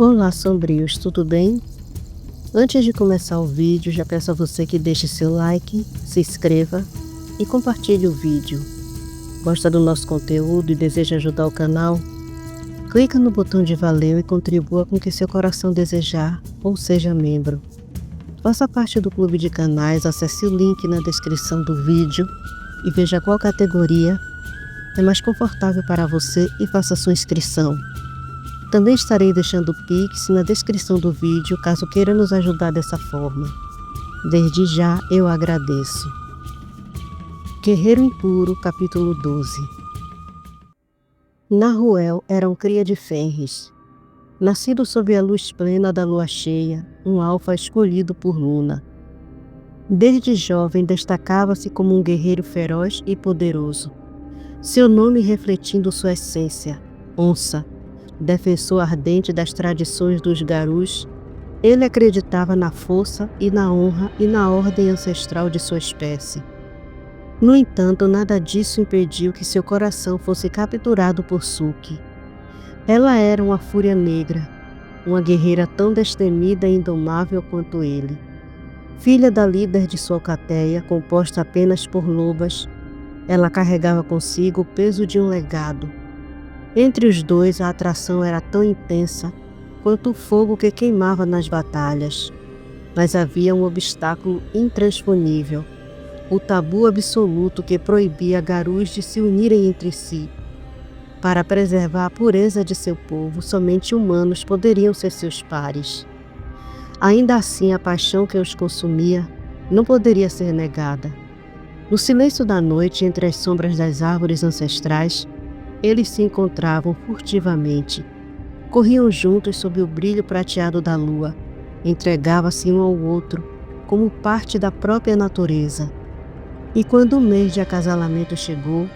Olá, sombrios, tudo bem? Antes de começar o vídeo, já peço a você que deixe seu like, se inscreva e compartilhe o vídeo. Gosta do nosso conteúdo e deseja ajudar o canal? Clica no botão de valeu e contribua com o que seu coração desejar, ou seja membro. Faça parte do clube de canais, acesse o link na descrição do vídeo e veja qual categoria é mais confortável para você e faça sua inscrição. Também estarei deixando o Pix na descrição do vídeo, caso queira nos ajudar dessa forma. Desde já eu agradeço. Guerreiro Impuro, capítulo 12. Nahuel era um cria de Fenris. Nascido sob a luz plena da lua cheia, um alfa escolhido por Luna. Desde jovem destacava-se como um guerreiro feroz e poderoso. Seu nome refletindo sua essência, onça. Defensor ardente das tradições dos Garus, ele acreditava na força e na honra e na ordem ancestral de sua espécie. No entanto, nada disso impediu que seu coração fosse capturado por Suki. Ela era uma fúria negra, uma guerreira tão destemida e indomável quanto ele. Filha da líder de sua alcateia, composta apenas por lobas, ela carregava consigo o peso de um legado. Entre os dois, a atração era tão intensa quanto o fogo que queimava nas batalhas. Mas havia um obstáculo intransponível, o tabu absoluto que proibia Garus de se unirem entre si. Para preservar a pureza de seu povo, somente humanos poderiam ser seus pares. Ainda assim, a paixão que os consumia não poderia ser negada. No silêncio da noite, entre as sombras das árvores ancestrais, eles se encontravam furtivamente. Corriam juntos sob o brilho prateado da lua. Entregavam-se um ao outro, como parte da própria natureza. E quando o mês de acasalamento chegou,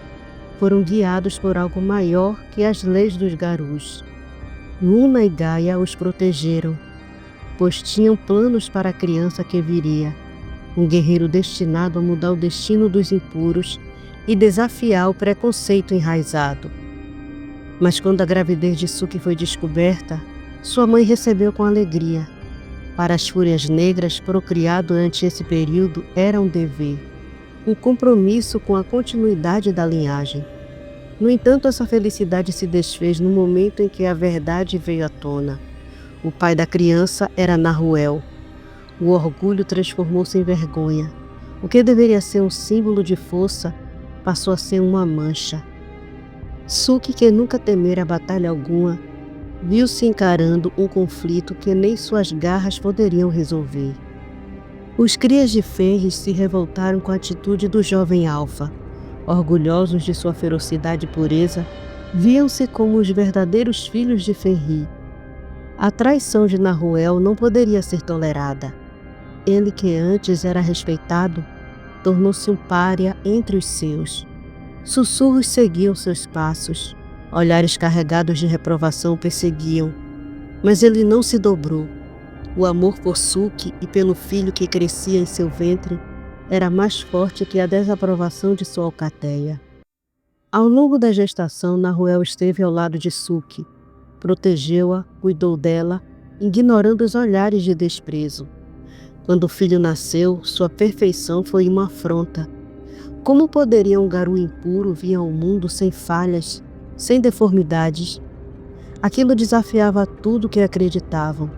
foram guiados por algo maior que as leis dos Garus. Luna e Gaia os protegeram, pois tinham planos para a criança que viria. Um guerreiro destinado a mudar o destino dos impuros e desafiar o preconceito enraizado. Mas quando a gravidez de Suki foi descoberta, sua mãe recebeu com alegria. Para as fúrias negras, procriar durante esse período era um dever, um compromisso com a continuidade da linhagem. No entanto, essa felicidade se desfez no momento em que a verdade veio à tona. O pai da criança era Nahuel. O orgulho transformou-se em vergonha. O que deveria ser um símbolo de força passou a ser uma mancha. Suki, que nunca temera batalha alguma, viu-se encarando um conflito que nem suas garras poderiam resolver. Os crias de Fenris se revoltaram com a atitude do jovem alfa. Orgulhosos de sua ferocidade e pureza, viam-se como os verdadeiros filhos de Fenrir. A traição de Nahuel não poderia ser tolerada. Ele, que antes era respeitado, tornou-se um pária entre os seus. Sussurros seguiam seus passos, olhares carregados de reprovação o perseguiam, mas ele não se dobrou. O amor por Suki e pelo filho que crescia em seu ventre era mais forte que a desaprovação de sua alcateia. Ao longo da gestação, Nahuel esteve ao lado de Suki, protegeu-a, cuidou dela, ignorando os olhares de desprezo. Quando o filho nasceu, sua perfeição foi uma afronta. Como poderia um Garu impuro vir ao mundo sem falhas, sem deformidades? Aquilo desafiava tudo que acreditavam.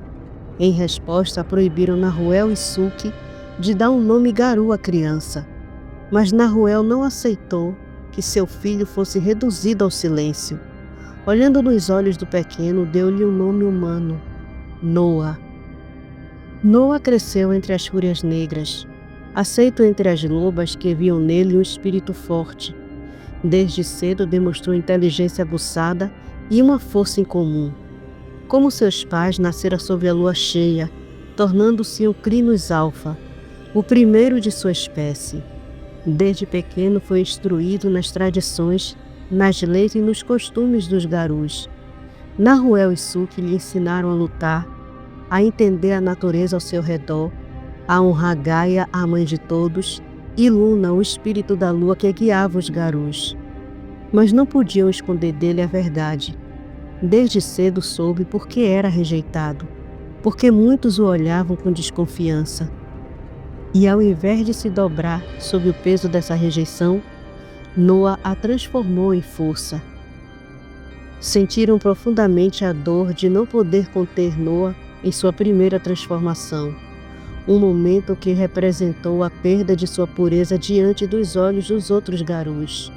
Em resposta, proibiram Nahuel e Suki de dar um nome Garu à criança. Mas Nahuel não aceitou que seu filho fosse reduzido ao silêncio. Olhando nos olhos do pequeno, deu-lhe um nome humano, Noah. Noah cresceu entre as fúrias negras, aceito entre as lobas que viam nele um espírito forte. Desde cedo demonstrou inteligência aguçada e uma força incomum. Como seus pais, nascera sob a lua cheia, tornando-se um Crinos Alfa, o primeiro de sua espécie. Desde pequeno foi instruído nas tradições, nas leis e nos costumes dos Garus. Nahuel e Suki lhe ensinaram a lutar, a entender a natureza ao seu redor, a honrar Gaia, a mãe de todos, e Luna, o espírito da lua que guiava os Garus. Mas não podiam esconder dele a verdade. Desde cedo soube por que era rejeitado, porque muitos o olhavam com desconfiança. E ao invés de se dobrar sob o peso dessa rejeição, Noa a transformou em força. Sentiram profundamente a dor de não poder conter Noa em sua primeira transformação, um momento que representou a perda de sua pureza diante dos olhos dos outros garus.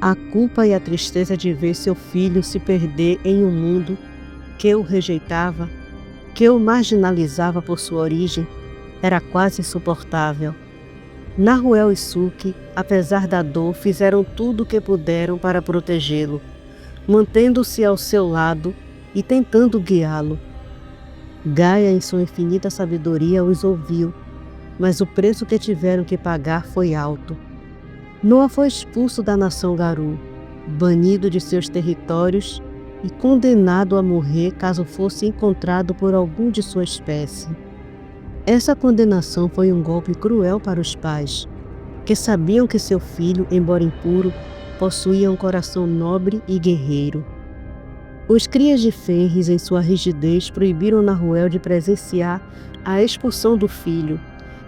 A culpa e a tristeza de ver seu filho se perder em um mundo que o rejeitava, que o marginalizava por sua origem, era quase insuportável. Nahuel e Suki, apesar da dor, fizeram tudo o que puderam para protegê-lo, mantendo-se ao seu lado e tentando guiá-lo. Gaia, em sua infinita sabedoria, os ouviu, mas o preço que tiveram que pagar foi alto. Noa foi expulso da nação Garu, banido de seus territórios e condenado a morrer caso fosse encontrado por algum de sua espécie. Essa condenação foi um golpe cruel para os pais, que sabiam que seu filho, embora impuro, possuía um coração nobre e guerreiro. Os crias de Fenris, em sua rigidez, proibiram Nahuel de presenciar a expulsão do filho,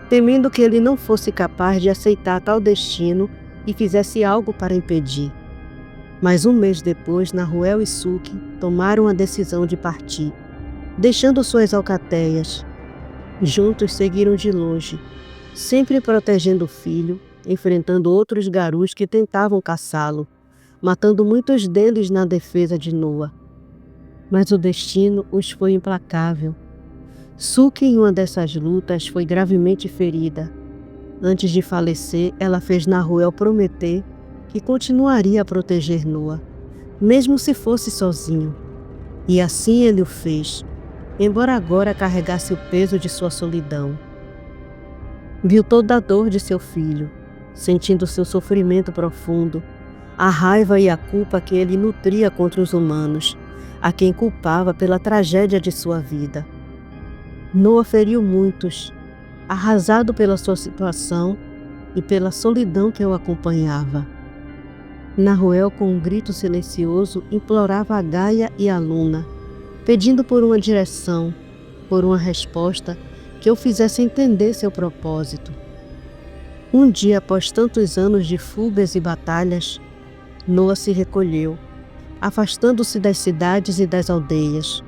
temendo que ele não fosse capaz de aceitar tal destino e fizesse algo para impedir. Mas um mês depois, Nahuel e Suki tomaram a decisão de partir, deixando suas alcateias. Juntos seguiram de longe, sempre protegendo o filho, enfrentando outros garus que tentavam caçá-lo, matando muitos deles na defesa de Noa. Mas o destino os foi implacável. Suki, em uma dessas lutas, foi gravemente ferida. Antes de falecer, ela fez Nahuel prometer que continuaria a proteger Noa, mesmo se fosse sozinho. E assim ele o fez, embora agora carregasse o peso de sua solidão. Viu toda a dor de seu filho, sentindo seu sofrimento profundo, a raiva e a culpa que ele nutria contra os humanos, a quem culpava pela tragédia de sua vida. Noa feriu muitos, arrasado pela sua situação e pela solidão que o acompanhava. Nahuel, com um grito silencioso, implorava a Gaia e a Luna, pedindo por uma direção, por uma resposta que o fizesse entender seu propósito. Um dia, após tantos anos de fugas e batalhas, Noa se recolheu, afastando-se das cidades e das aldeias.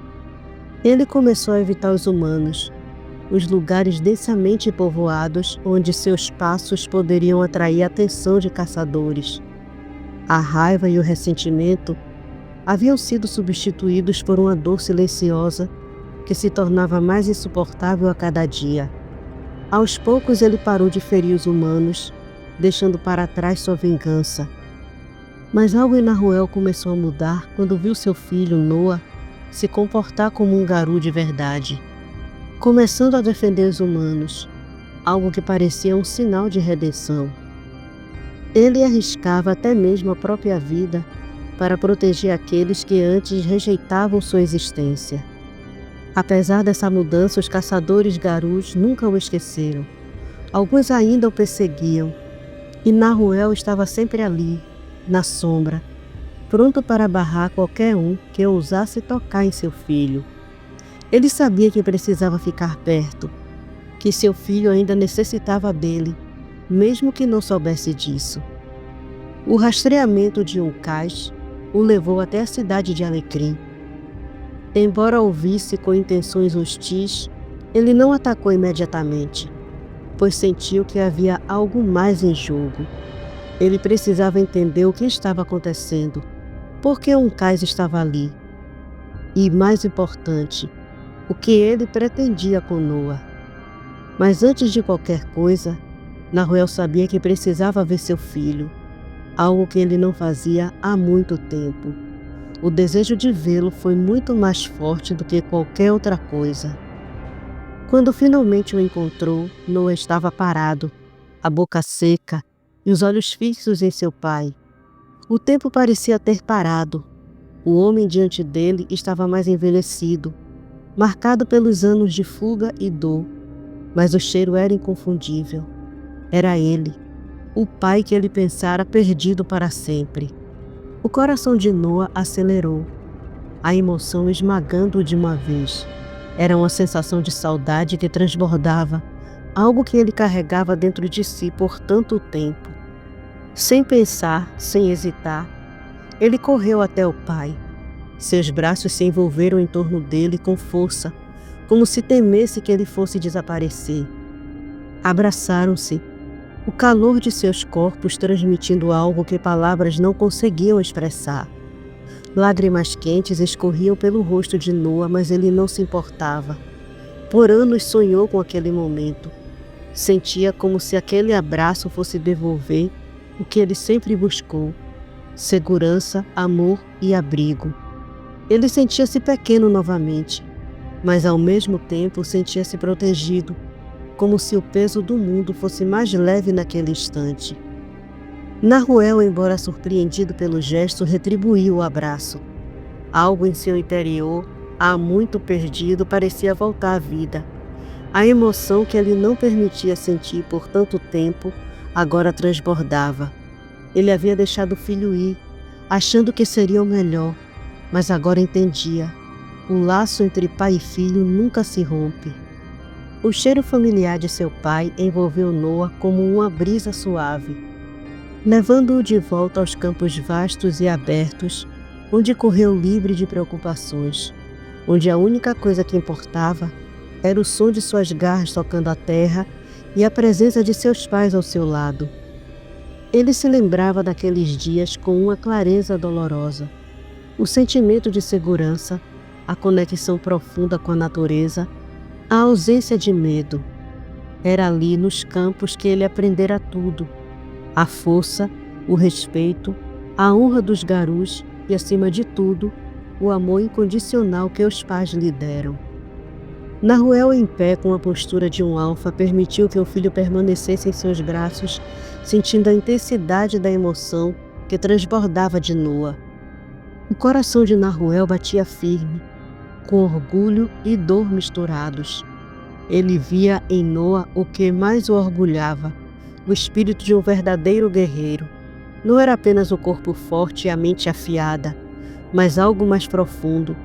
Ele começou a evitar os humanos, os lugares densamente povoados onde seus passos poderiam atrair a atenção de caçadores. A raiva e o ressentimento haviam sido substituídos por uma dor silenciosa que se tornava mais insuportável a cada dia. Aos poucos ele parou de ferir os humanos, deixando para trás sua vingança. Mas algo em Nahuel começou a mudar quando viu seu filho, Noa, se comportar como um garu de verdade, começando a defender os humanos, algo que parecia um sinal de redenção. Ele arriscava até mesmo a própria vida para proteger aqueles que antes rejeitavam sua existência. Apesar dessa mudança, os caçadores garus nunca o esqueceram. Alguns ainda o perseguiam, e Nahuel estava sempre ali, na sombra, pronto para barrar qualquer um que ousasse tocar em seu filho. Ele sabia que precisava ficar perto, que seu filho ainda necessitava dele, mesmo que não soubesse disso. O rastreamento de um cais o levou até a cidade de Alecrim. Embora ouvisse com intenções hostis, ele não atacou imediatamente, pois sentiu que havia algo mais em jogo. Ele precisava entender o que estava acontecendo, por que um cais estava ali, e, mais importante, o que ele pretendia com Noa. Mas antes de qualquer coisa, Nahuel sabia que precisava ver seu filho, algo que ele não fazia há muito tempo. O desejo de vê-lo foi muito mais forte do que qualquer outra coisa. Quando finalmente o encontrou, Noa estava parado, a boca seca e os olhos fixos em seu pai. O tempo parecia ter parado. O homem diante dele estava mais envelhecido, marcado pelos anos de fuga e dor, mas o cheiro era inconfundível. Era ele, o pai que ele pensara perdido para sempre. O coração de Noa acelerou. a emoção esmagando-o de uma vez. Era uma sensação de saudade que transbordava, algo que ele carregava dentro de si por tanto tempo. Sem pensar, sem hesitar, ele correu até o pai. Seus braços se envolveram em torno dele com força, como se temesse que ele fosse desaparecer. Abraçaram-se, o calor de seus corpos transmitindo algo que palavras não conseguiam expressar. Lágrimas quentes escorriam pelo rosto de Noa, mas ele não se importava. Por anos sonhou com aquele momento. Sentia como se aquele abraço fosse devolver o que ele sempre buscou: segurança, amor e abrigo. Ele sentia-se pequeno novamente, mas ao mesmo tempo sentia-se protegido, como se o peso do mundo fosse mais leve naquele instante. Nahuel, embora surpreendido pelo gesto, retribuiu o abraço. Algo em seu interior, há muito perdido, parecia voltar à vida. A emoção que ele não permitia sentir por tanto tempo, agora transbordava. Ele havia deixado o filho ir, achando que seria o melhor, mas agora entendia. O laço entre pai e filho nunca se rompe. O cheiro familiar de seu pai envolveu Noa como uma brisa suave, levando-o de volta aos campos vastos e abertos, onde correu livre de preocupações, onde a única coisa que importava era o som de suas garras tocando a terra e a presença de seus pais ao seu lado. Ele se lembrava daqueles dias com uma clareza dolorosa. O sentimento de segurança, a conexão profunda com a natureza, a ausência de medo. Era ali nos campos que ele aprendera tudo: a força, o respeito, a honra dos garus e, acima de tudo, o amor incondicional que os pais lhe deram. Nahuel, em pé com a postura de um alfa, permitiu que o filho permanecesse em seus braços, sentindo a intensidade da emoção que transbordava de Noa. O coração de Nahuel batia firme, com orgulho e dor misturados. Ele via em Noa o que mais o orgulhava: o espírito de um verdadeiro guerreiro. Não era apenas o corpo forte e a mente afiada, mas algo mais profundo,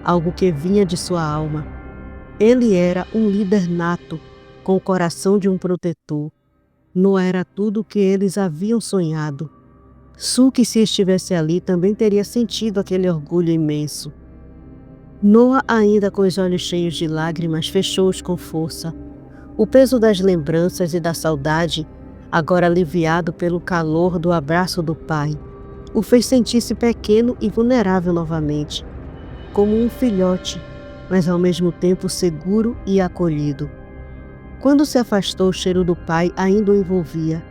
algo que vinha de sua alma. Ele era um líder nato, com o coração de um protetor. Noa era tudo o que eles haviam sonhado. Suki, se estivesse ali, também teria sentido aquele orgulho imenso. Noa, ainda com os olhos cheios de lágrimas, fechou-os com força. O peso das lembranças e da saudade, agora aliviado pelo calor do abraço do pai, o fez sentir-se pequeno e vulnerável novamente, como um filhote, mas ao mesmo tempo seguro e acolhido. Quando se afastou, o cheiro do pai ainda o envolvia,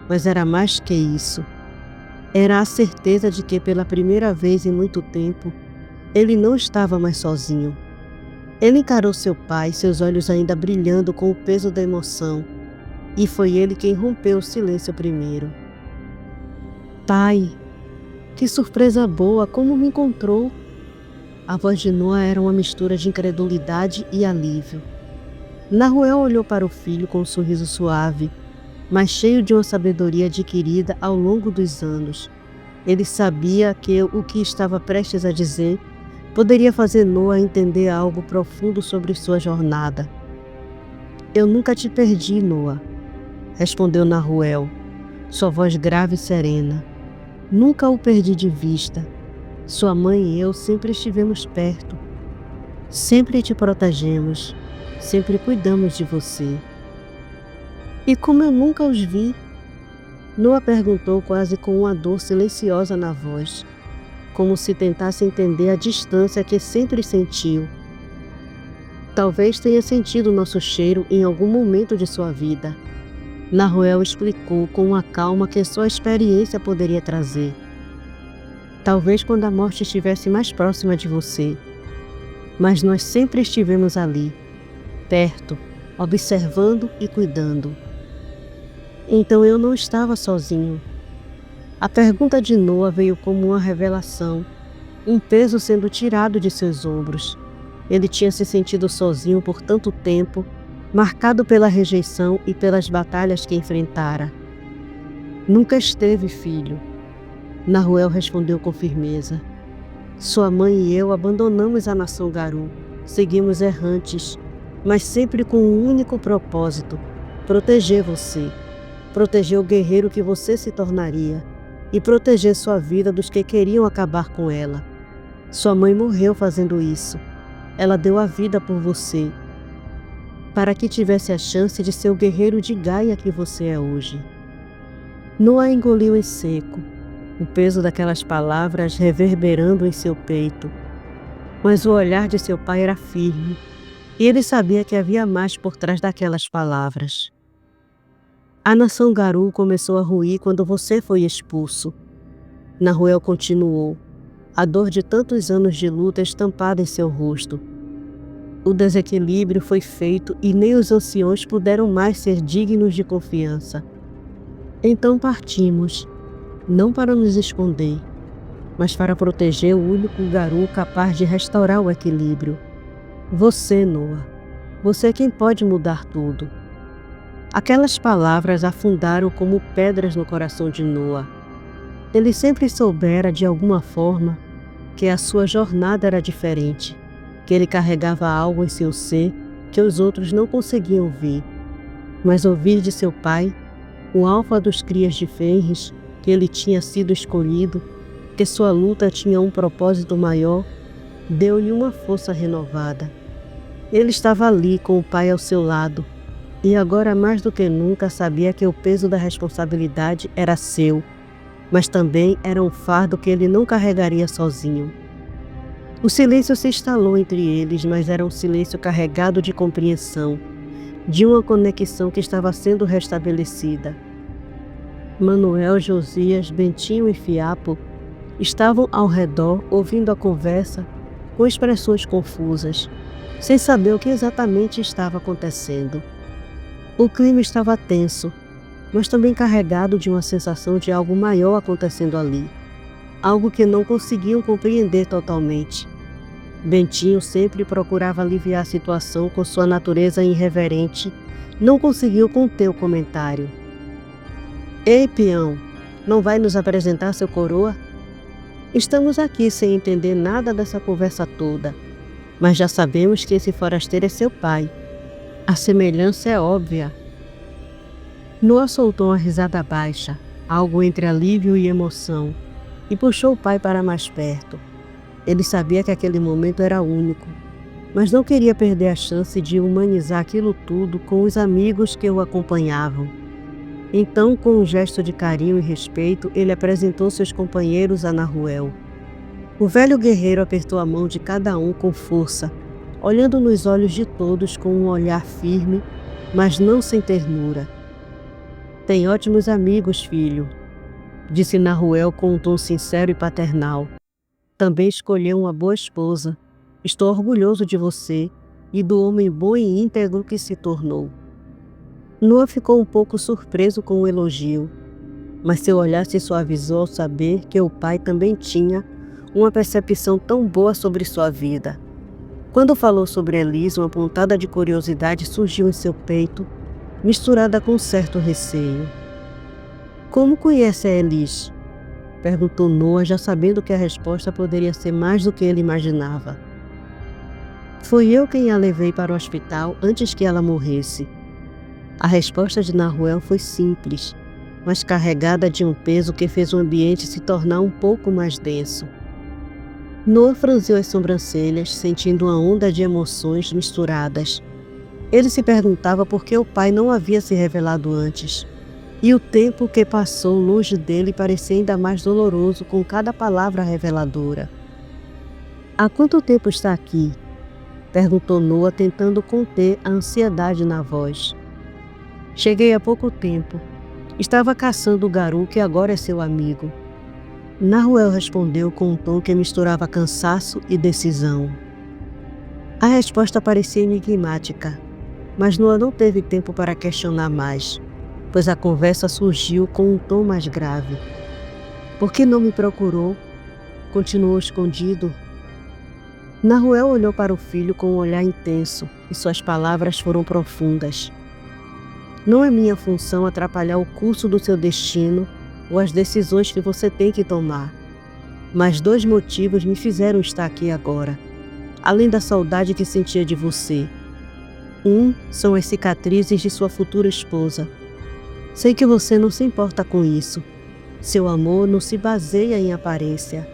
mas era mais que isso. Era a certeza de que, pela primeira vez em muito tempo, ele não estava mais sozinho. Ele encarou seu pai, seus olhos ainda brilhando com o peso da emoção, e foi ele quem rompeu o silêncio primeiro. Pai, que surpresa boa, como me encontrou! A voz de Noa era uma mistura de incredulidade e alívio. Nahuel olhou para o filho com um sorriso suave, mas cheio de uma sabedoria adquirida ao longo dos anos. Ele sabia que o que estava prestes a dizer poderia fazer Noa entender algo profundo sobre sua jornada. Eu nunca te perdi, Noa, respondeu Nahuel, sua voz grave e serena. Nunca o perdi de vista. Sua mãe e eu sempre estivemos perto. Sempre te protegemos. Sempre cuidamos de você. E como eu nunca os vi? Noa perguntou, quase com uma dor silenciosa na voz, como se tentasse entender a distância que sempre sentiu. Talvez tenha sentido nosso cheiro em algum momento de sua vida. Nahuel explicou com uma calma que só a experiência poderia trazer. Talvez quando a morte estivesse mais próxima de você. Mas nós sempre estivemos ali, perto, observando e cuidando. Então eu não estava sozinho. A pergunta de Noa veio como uma revelação, um peso sendo tirado de seus ombros. Ele tinha se sentido sozinho por tanto tempo, marcado pela rejeição e pelas batalhas que enfrentara. Nunca esteve, filho. Nahuel respondeu com firmeza. Sua mãe e eu abandonamos a nação Garou, seguimos errantes, mas sempre com um único propósito: proteger você, proteger o guerreiro que você se tornaria e proteger sua vida dos que queriam acabar com ela. Sua mãe morreu fazendo isso. Ela deu a vida por você, para que tivesse a chance de ser o guerreiro de Gaia que você é hoje. Noah engoliu em seco, o peso daquelas palavras reverberando em seu peito. Mas o olhar de seu pai era firme, e ele sabia que havia mais por trás daquelas palavras. A nação Garou começou a ruir quando você foi expulso. Nahuel continuou, a dor de tantos anos de luta estampada em seu rosto. O desequilíbrio foi feito e nem os anciões puderam mais ser dignos de confiança. Então partimos, não para nos esconder, mas para proteger o único Garou capaz de restaurar o equilíbrio. Você, Noah. Você é quem pode mudar tudo. Aquelas palavras afundaram como pedras no coração de Noah. Ele sempre soubera, de alguma forma, que a sua jornada era diferente, que ele carregava algo em seu ser que os outros não conseguiam ver. Mas ouvir de seu pai, o alfa dos crias de Fenris, que ele tinha sido escolhido, que sua luta tinha um propósito maior, deu-lhe uma força renovada. Ele estava ali com o pai ao seu lado, e agora mais do que nunca sabia que o peso da responsabilidade era seu, mas também era um fardo que ele não carregaria sozinho. O silêncio se instalou entre eles, mas era um silêncio carregado de compreensão, de uma conexão que estava sendo restabelecida. Manuel, Josias, Bentinho e Fiapo estavam ao redor ouvindo a conversa com expressões confusas, sem saber o que exatamente estava acontecendo. O clima estava tenso, mas também carregado de uma sensação de algo maior acontecendo ali, algo que não conseguiam compreender totalmente. Bentinho sempre procurava aliviar a situação com sua natureza irreverente, não conseguiu conter o comentário. Ei, peão, não vai nos apresentar seu coroa? Estamos aqui sem entender nada dessa conversa toda, mas já sabemos que esse forasteiro é seu pai. A semelhança é óbvia. Noah soltou uma risada baixa, algo entre alívio e emoção, e puxou o pai para mais perto. Ele sabia que aquele momento era único, mas não queria perder a chance de humanizar aquilo tudo com os amigos que o acompanhavam. Então, com um gesto de carinho e respeito, ele apresentou seus companheiros a Nahuel. O velho guerreiro apertou a mão de cada um com força, olhando nos olhos de todos com um olhar firme, mas não sem ternura. Tem ótimos amigos, filho, disse Nahuel com um tom sincero e paternal. Também escolheu uma boa esposa. Estou orgulhoso de você e do homem bom e íntegro que se tornou. Noah ficou um pouco surpreso com o elogio, mas seu olhar se suavizou ao saber que o pai também tinha uma percepção tão boa sobre sua vida. Quando falou sobre Elis, uma pontada de curiosidade surgiu em seu peito, misturada com certo receio. Como conhece a Elis? Perguntou Noah, já sabendo que a resposta poderia ser mais do que ele imaginava. Foi eu quem a levei para o hospital antes que ela morresse. A resposta de Nahuel foi simples, mas carregada de um peso que fez o ambiente se tornar um pouco mais denso. Noah franziu as sobrancelhas, sentindo uma onda de emoções misturadas. Ele se perguntava por que o pai não havia se revelado antes, e o tempo que passou longe dele parecia ainda mais doloroso com cada palavra reveladora. Há quanto tempo está aqui? Perguntou Noah, tentando conter a ansiedade na voz. Cheguei há pouco tempo. Estava caçando o Garou que agora é seu amigo. Nahuel respondeu com um tom que misturava cansaço e decisão. A resposta parecia enigmática, mas Noah não teve tempo para questionar mais, pois a conversa surgiu com um tom mais grave. Por que não me procurou? Continuou escondido. Nahuel olhou para o filho com um olhar intenso e suas palavras foram profundas. Não é minha função atrapalhar o curso do seu destino ou as decisões que você tem que tomar. Mas 2 motivos me fizeram estar aqui agora, além da saudade que sentia de você. Um são as cicatrizes de sua futura esposa. Sei que você não se importa com isso. Seu amor não se baseia em aparência,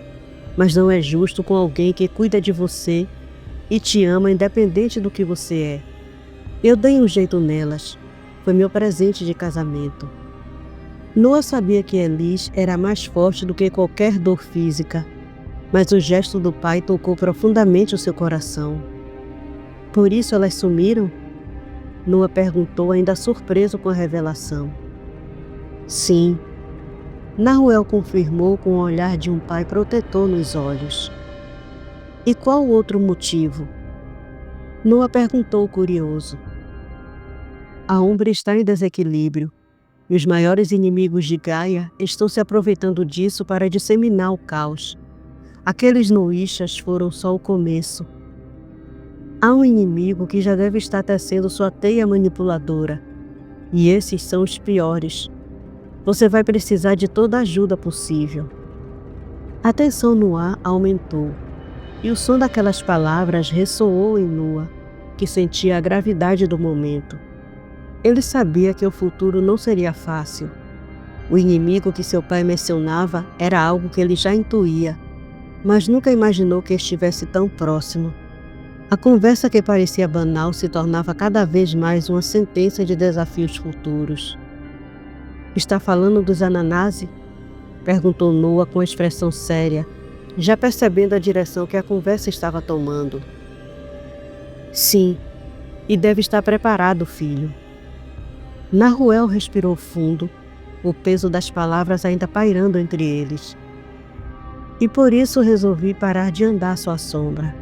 mas não é justo com alguém que cuida de você e te ama independente do que você é. Eu dei um jeito nelas. Foi meu presente de casamento. Noah sabia que Elis era mais forte do que qualquer dor física, mas o gesto do pai tocou profundamente o seu coração. Por isso elas sumiram? Noah perguntou, ainda surpreso com a revelação. Sim. Nahuel confirmou com o olhar de um pai protetor nos olhos. E qual o outro motivo? Noah perguntou curioso. A Umbra está em desequilíbrio, e os maiores inimigos de Gaia estão se aproveitando disso para disseminar o caos. Aqueles Noishas foram só o começo. Há um inimigo que já deve estar tecendo sua teia manipuladora, e esses são os piores. Você vai precisar de toda a ajuda possível. A tensão no ar aumentou, e o som daquelas palavras ressoou em Noah, que sentia a gravidade do momento. Ele sabia que o futuro não seria fácil. O inimigo que seu pai mencionava era algo que ele já intuía, mas nunca imaginou que estivesse tão próximo. A conversa que parecia banal se tornava cada vez mais uma sentença de desafios futuros. Está falando dos Ananasi? Perguntou Noah com expressão séria, já percebendo a direção que a conversa estava tomando. Sim, e deve estar preparado, filho. Nahuel respirou fundo, o peso das palavras ainda pairando entre eles. E por isso resolvi parar de andar à sua sombra.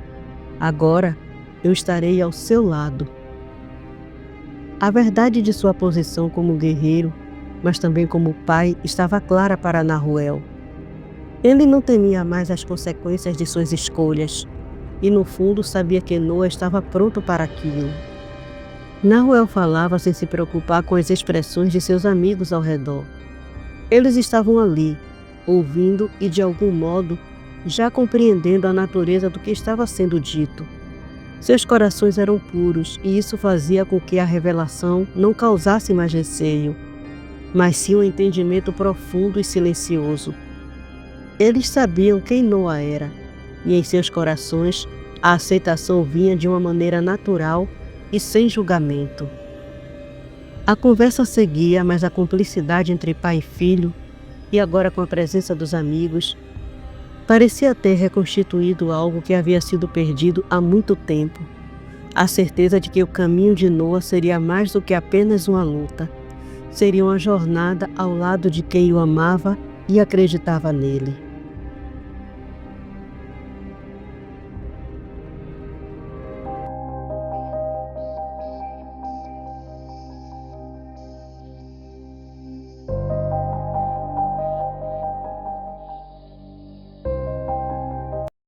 Agora eu estarei ao seu lado. A verdade de sua posição como guerreiro, mas também como pai, estava clara para Nahuel. Ele não temia mais as consequências de suas escolhas, e no fundo sabia que Noah estava pronto para aquilo. Nahuel falava sem se preocupar com as expressões de seus amigos ao redor. Eles estavam ali, ouvindo e, de algum modo, já compreendendo a natureza do que estava sendo dito. Seus corações eram puros e isso fazia com que a revelação não causasse mais receio, mas sim um entendimento profundo e silencioso. Eles sabiam quem Noah era, e em seus corações a aceitação vinha de uma maneira natural e sem julgamento. A conversa seguia, mas a cumplicidade entre pai e filho, e agora com a presença dos amigos, parecia ter reconstituído algo que havia sido perdido há muito tempo. A certeza de que o caminho de Noah seria mais do que apenas uma luta. Seria uma jornada ao lado de quem o amava e acreditava nele.